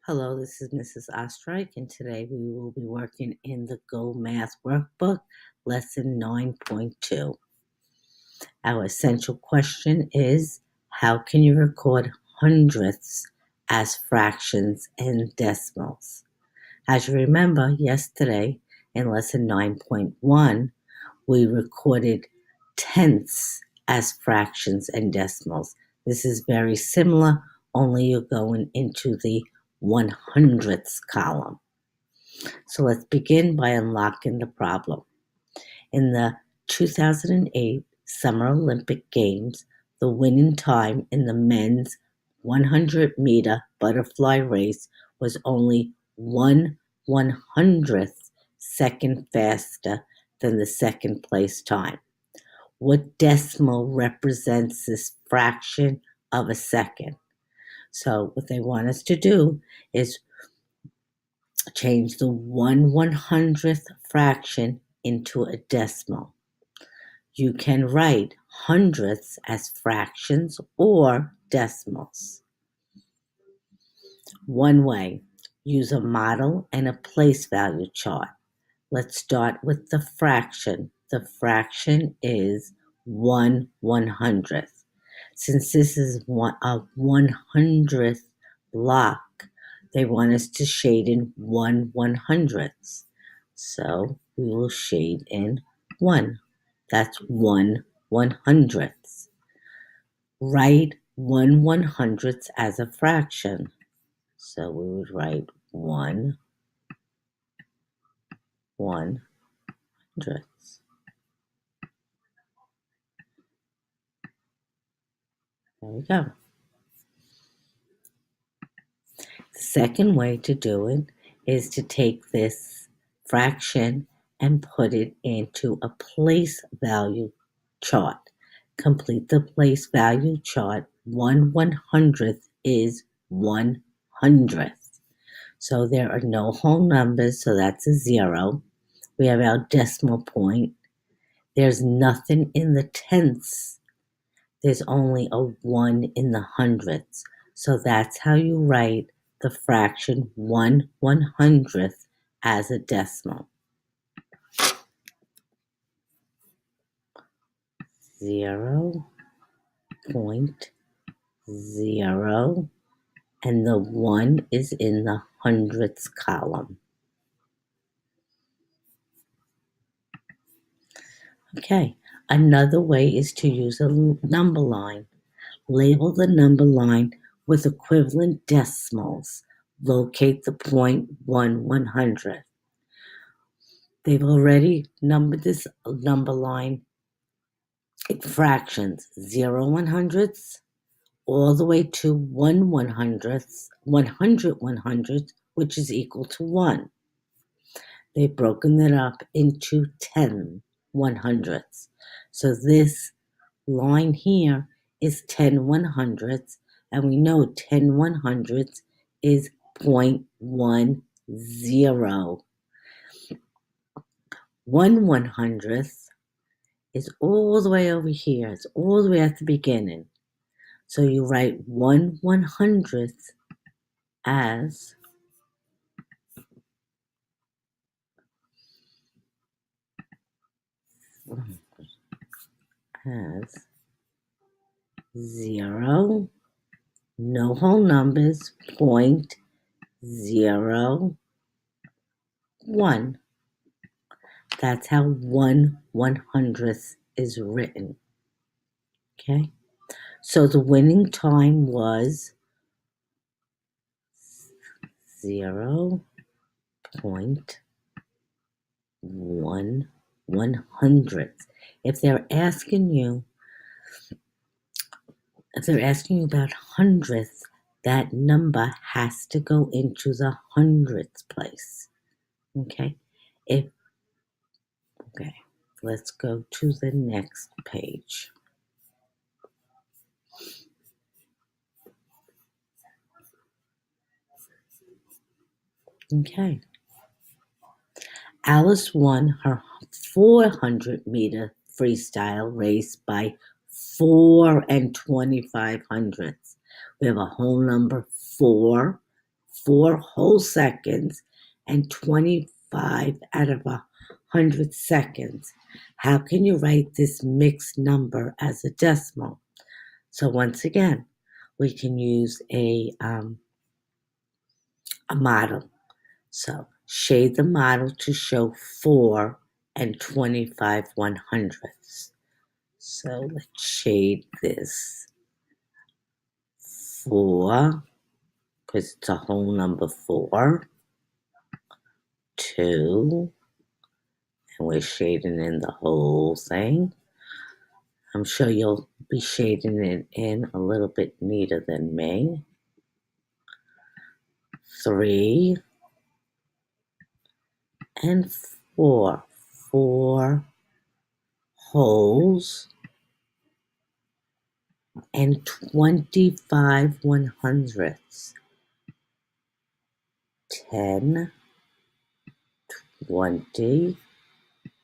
Hello, this is Mrs. Ostrike, and today we will be working in the Go Math Workbook, Lesson 9.2. Our essential question is, how can you record hundredths as fractions and decimals? As you remember, yesterday in Lesson 9.1, we recorded tenths as fractions and decimals. This is very similar, only you're going into the 100ths column. So let's begin by unlocking the problem. In the 2008 Summer Olympic Games, the winning time in the men's 100-meter butterfly race was only 1/100th second faster than the second place time. What decimal represents this fraction of a second? So what they want us to do is change the 1/100th fraction into a decimal. You can write hundredths as fractions or decimals. One way, use a model and a place value chart. Let's start with the fraction. The fraction is 1/100th. Since this is a 100th block, they want us to shade in 1/100ths. So we will shade in 1. That's 1/100ths. Write 1/100ths as a fraction. So we would write 1/100ths. There we go. The second way to do it is to take this fraction and put it into a place value chart. Complete the place value chart. 1/100th is 1/100th. So there are no whole numbers, so that's a 0. We have our decimal point. There's nothing in the tenths. There's only a 1 in the hundredths. So that's how you write the fraction 1/100th as a decimal. 0.0, and the 1 is in the hundredths column. Okay, another way is to use a number line. Label the number line with equivalent decimals. Locate the point 1/100th. They've already numbered this number line in fractions, 0/100ths, all the way to 1/100ths, 100/100ths, which is equal to 1. They've broken it up into 10/100ths. So this line here is 10/100ths, and we know 10/100ths is 0.10. 1/100th is all the way over here. It's all the way at the beginning. So you write 1/100th as 0, no whole numbers, 0.01. That's how 1/100th is written. Okay? So the winning time was 0.1/100th. If they're asking you about hundredths, that number has to go into the hundredths place. Okay? Okay, let's go to the next page. Okay. Alice won her 400-meter freestyle race by 4 and 25 hundredths. We have a whole number 4, 4 whole seconds, and 25 out of 100 seconds. How can you write this mixed number as a decimal? So once again, we can use a model. So shade the model to show 4 and 25 100ths. So let's shade this 4, because it's a whole number 4, 2, and we're shading in the whole thing. I'm sure you'll be shading it in a little bit neater than me. 3 and 4. 4 wholes and 25 100ths. 10, 20,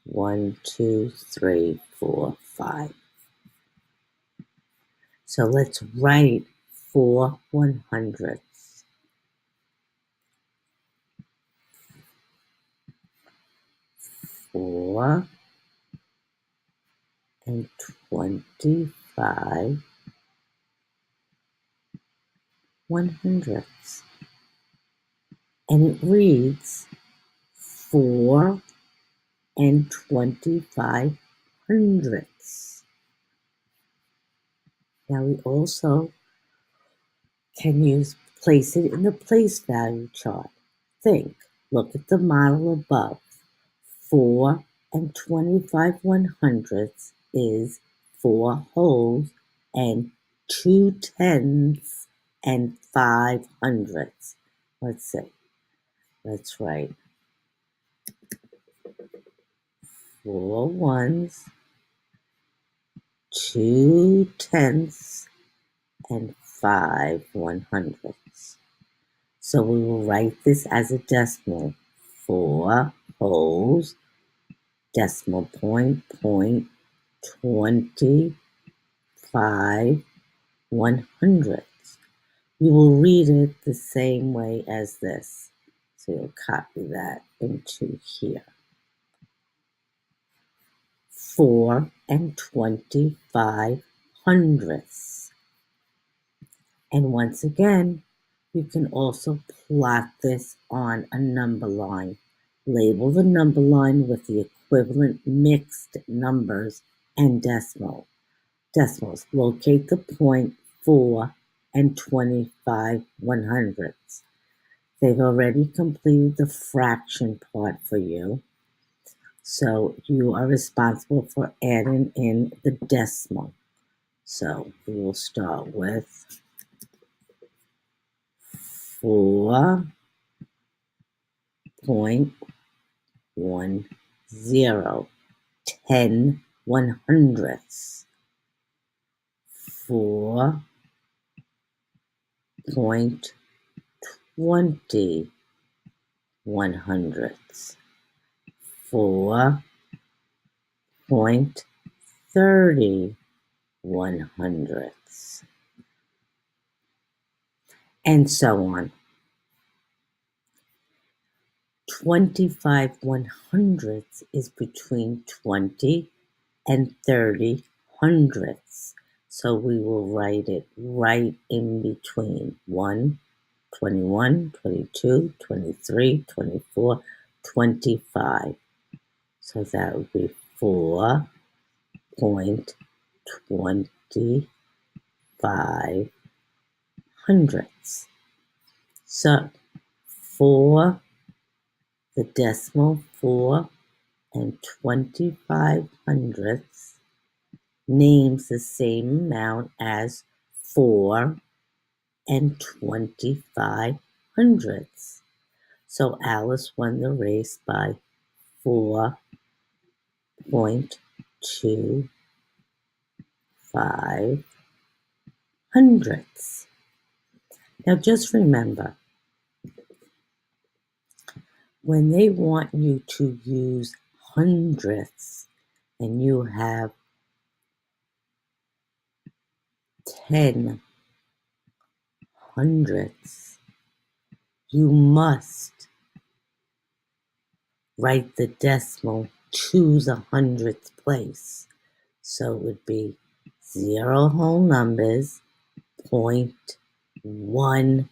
1, 2, 3, 4, 5. So let's write 4 100ths. 4 and 25 100ths. And it reads 4 and 25 hundredths. Now we also can place it in the place value chart. Think, look at the model above. 4 and 25 100ths is 4 wholes and 2 tenths and 5 hundredths. Let's see. Let's write 4 ones, 2 tenths, and 5 100ths. So we will write this as a decimal. 4 wholes, decimal point, 25 100ths. You will read it the same way as this. So you'll copy that into here. 4 and 25 hundredths. And once again, you can also plot this on a number line. Label the number line with the equivalent mixed numbers and decimals. Locate the point 4 and 25 100ths. They've already completed the fraction part for you. So you are responsible for adding in the decimal. So we will start with 4.10, 10 100ths. 4.20 100ths. 4.30 100ths. And so on. 25 100ths is between 20 and 30 hundredths. So we will write it right in between 1, 21, 22, 23, 24, 25. So that would be 4.25 hundredths. So 4, the decimal 4 and 25 hundredths names the same amount as 4 and 25 hundredths. So Alice won the race by 4.25 hundredths. Now just remember, when they want you to use hundredths and you have 10 hundredths, you must write the decimal to the hundredth place. So it would be 0 whole numbers, 0.10.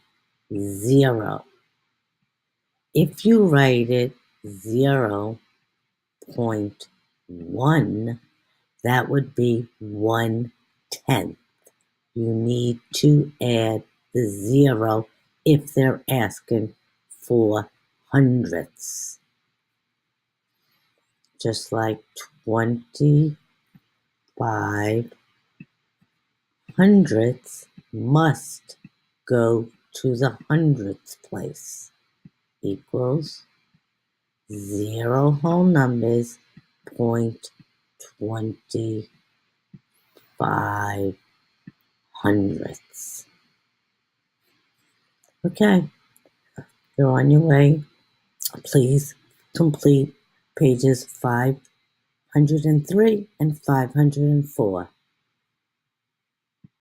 If you write it 0.1, that would be 1/10. You need to add the 0 if they're asking for hundredths. Just like 25 hundredths must go to the hundredth place, equals 0 whole numbers, 0.25 hundredths. Okay, you're on your way. Please complete pages 503 and 504.